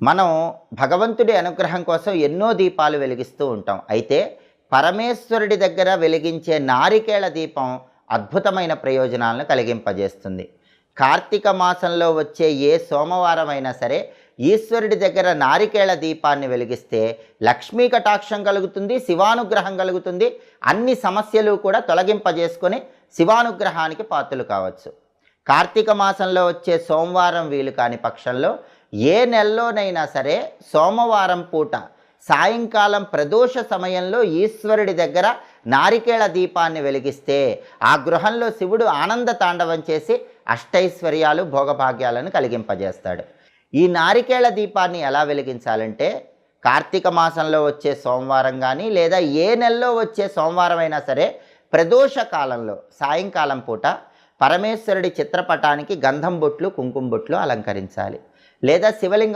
మనం భగవంతుడి అనుగ్రహం కోసం ఎన్నో దీపాలు వెలిగిస్తూ ఉంటాం. అయితే పరమేశ్వరుడి దగ్గర వెలిగించే నారికేళ దీపం అద్భుతమైన ప్రయోజనాలను కలిగింపజేస్తుంది. కార్తీక మాసంలో వచ్చే ఏ సోమవారం అయినా సరే ఈశ్వరుడి దగ్గర నారికేళ దీపాన్ని వెలిగిస్తే లక్ష్మీ కటాక్షం కలుగుతుంది, శివానుగ్రహం కలుగుతుంది. అన్ని సమస్యలు కూడా తొలగింపజేసుకొని శివానుగ్రహానికి పాత్రలు కావచ్చు. కార్తీక మాసంలో వచ్చే సోమవారం వీలు కాని పక్షంలో ఏ నెలలోనైనా సరే సోమవారం పూట సాయంకాలం ప్రదోష సమయంలో ఈశ్వరుడి దగ్గర నారికేళ దీపాన్ని వెలిగిస్తే ఆ గృహంలో శివుడు ఆనంద తాండవం చేసి అష్టైశ్వర్యాలు భోగభాగ్యాలను కలిగింపజేస్తాడు. ఈ నారికేళ దీపాన్ని ఎలా వెలిగించాలంటే కార్తీక మాసంలో వచ్చే సోమవారం కానీ లేదా ఏ నెలలో వచ్చే సోమవారం అయినా సరే ప్రదోష కాలంలో సాయంకాలం పూట పరమేశ్వరుడి చిత్రపటానికి గంధం బొట్లు కుంకుమ బొట్లు అలంకరించాలి. లేదా శివలింగం